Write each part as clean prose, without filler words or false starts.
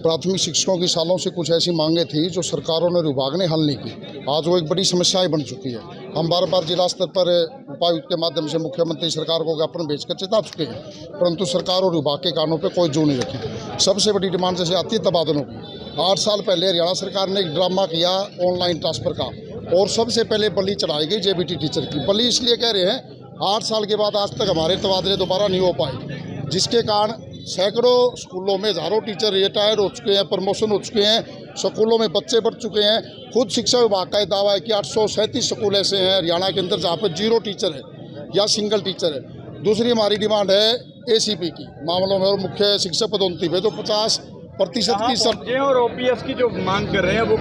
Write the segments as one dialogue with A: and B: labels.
A: प्राथमिक शिक्षकों की सालों से कुछ ऐसी मांगें थी जो सरकारों ने, विभाग ने हल नहीं की। आज वो एक बड़ी समस्याएं बन चुकी है। हम बार बार जिला स्तर पर उपायुक्त के माध्यम से मुख्यमंत्री सरकार को ज्ञापन भेजकर चेता चुके हैं, परंतु सरकार और विभाग के कानों पर कोई जोर नहीं रखी। सबसे बड़ी डिमांड जैसे आती है तबादलों की। 8 साल पहले हरियाणा सरकार ने एक ड्रामा किया ऑनलाइन ट्रांसफर का, और सबसे पहले बलि चढ़ाई गई जेबीटी टीचर की। बलि इसलिए कह रहे हैं, 8 साल के बाद आज तक हमारे तबादले दोबारा नहीं हो पाए, जिसके कारण सैकड़ों स्कूलों में हज़ारों टीचर रिटायर्ड हो चुके हैं, प्रमोशन हो चुके हैं, स्कूलों में बच्चे बढ़ चुके हैं। खुद शिक्षा विभाग का दावा है कि 837 स्कूल ऐसे हैं हरियाणा के अंदर जहाँ पर 0 टीचर है या सिंगल टीचर है। दूसरी हमारी डिमांड है एसीपी की मामलों में और मुख्य शिक्षक पदोन्नति पे, तो 50% की
B: और ओपीएस की जो मांग कर रहे हैं वो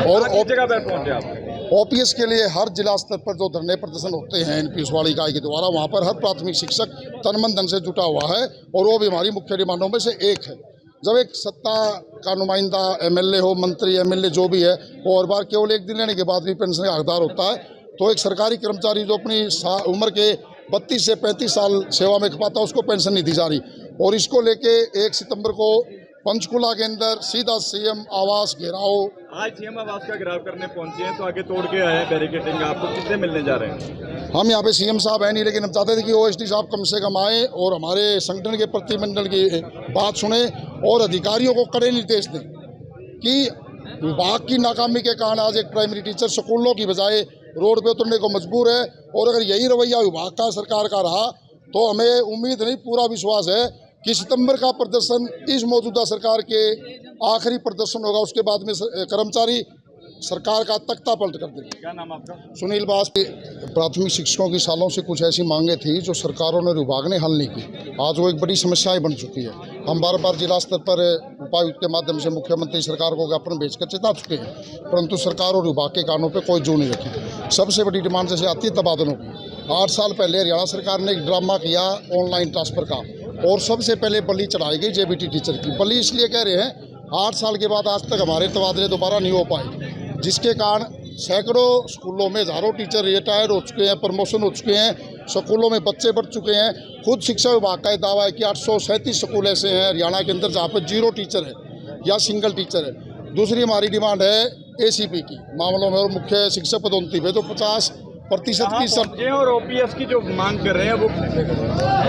B: और जगह पर पहुंचे आप।
A: ओपीएस के लिए हर जिला स्तर पर जो धरने प्रदर्शन होते हैं एनपीएस वाली इकाई के द्वारा, वहाँ पर हर प्राथमिक शिक्षक तन मन धन से जुटा हुआ है, और वो भी हमारी मुख्य डिमांडों में से एक है। जब एक सत्ता का नुमाइंदा एमएलए हो, मंत्री एमएलए जो भी है, वो हर बार केवल 1 दिन लेने के बाद भी पेंशन का हकदार होता है, तो एक सरकारी कर्मचारी जो अपनी उम्र के 32 से 35 साल सेवा में खपाता है, उसको पेंशन नहीं दी जा रही। और इसको लेके 1 सितंबर को पंचकुला के अंदर सीधा सीएम आवास घेराव।
B: आज सीएम आवास का घेराव करने पहुंचे हैं, तो आगे तोड़ के आए हैं बैरिकेडिंग। आपको किससे मिलने जा रहे हैं?
A: हम यहाँ पे सीएम साहब है नहीं, लेकिन हम चाहते थे कि ओएसडी साहब कम से कम आए और हमारे संगठन के प्रतिनिधिमंडल की बात सुने और अधिकारियों को कड़े निर्देश दें कि विभाग की नाकामी के कारण आज एक प्राइमरी टीचर स्कूलों की बजाय रोड पे उतरने को मजबूर है। और अगर यही रवैया विभाग का, सरकार का रहा, तो हमें उम्मीद नहीं, पूरा विश्वास है कि सितंबर का प्रदर्शन इस मौजूदा सरकार के आखिरी प्रदर्शन होगा। उसके बाद में कर्मचारी सरकार का तख्ता पलट कर देंगे।
B: क्या नाम आपका?
A: सुनील बास। प्राथमिक शिक्षकों की सालों से कुछ ऐसी मांगें थी जो सरकारों ने, विभाग ने हल नहीं की। आज वो एक बड़ी समस्याएं बन चुकी है। हम बार बार जिला स्तर पर उपायुक्त के माध्यम से मुख्यमंत्री सरकार को ज्ञापन भेजकर चेता चुके हैं, परंतु सरकार और विभाग के कानों पर कोई जोर नहीं रखी। सबसे बड़ी डिमांड जैसे आती है तबादलों की। 8 साल पहले हरियाणा सरकार ने एक ड्रामा किया ऑनलाइन ट्रांसफर का, और सबसे पहले बलि चढ़ाई गई जेबीटी टीचर की। बलि इसलिए कह रहे हैं, 8 साल के बाद आज तक हमारे तबादले दोबारा नहीं हो पाए, जिसके कारण सैकड़ों स्कूलों में हज़ारों टीचर रिटायर्ड हो चुके हैं, प्रमोशन हो चुके हैं, स्कूलों में बच्चे बढ़ चुके हैं। खुद शिक्षा विभाग का दावा है कि 837 स्कूल ऐसे हैं हरियाणा के अंदर जहाँ पर 0 टीचर है या सिंगल टीचर है। दूसरी हमारी डिमांड है एसीपी की मामलों में और मुख्य शिक्षक पदोन्नति पे, तो 50% की
B: और ओपीएस की जो मांग कर रहे हैं वो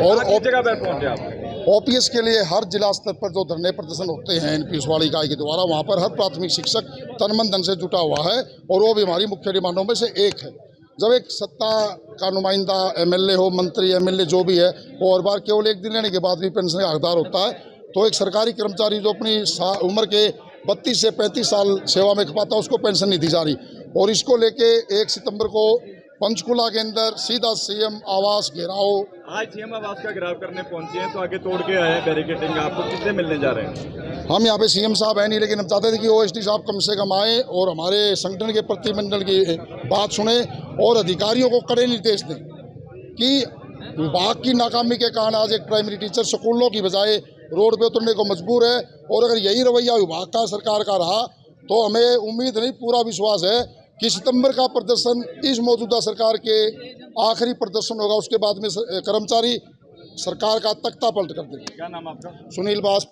B: और जगह पर पहुंचे आप।
A: ओपीएस के लिए हर जिला स्तर पर जो धरने प्रदर्शन होते हैं एनपीएस वाली इकाई के द्वारा, वहाँ पर हर प्राथमिक शिक्षक तन मन धन से जुटा हुआ है, और वो भी हमारी मुख्य डिमांडों में से एक है। जब एक सत्ता का नुमाइंदा एमएलए हो, मंत्री एमएलए जो भी है, वो हर बार केवल 1 दिन लेने के बाद भी पेंशन का हकदार होता है, तो एक सरकारी कर्मचारी जो अपनी उम्र के 32 से 35 साल सेवा में खपाता है, उसको पेंशन नहीं दी जा रही। और इसको लेके 1 सितंबर को पंचकुला के अंदर सीधा सीएम आवास घेराव।
B: आज सीएम आवास का घेराव करने पहुंचे हैं, तो आगे तोड़ के आए हैं बैरिकेडिंग। आपको किससे मिलने जा रहे हैं?
A: हम यहाँ पे सीएम साहब है नहीं, लेकिन हम चाहते थे कि ओएसडी साहब कम से कम आए और हमारे संगठन के प्रतिनिधिमंडल की बात सुने और अधिकारियों को कड़े निर्देश दें कि विभाग की नाकामी के कारण आज एक प्राइमरी टीचर स्कूलों की बजाय रोड पे उतरने को मजबूर है। और अगर यही रवैया विभाग का, सरकार का रहा, तो हमें उम्मीद नहीं, पूरा विश्वास है कि सितंबर का प्रदर्शन इस मौजूदा सरकार के आखिरी प्रदर्शन होगा। उसके बाद में कर्मचारी सरकार का तख्ता पलट कर देंगे।
B: क्या नाम आपका?
A: सुनील बास।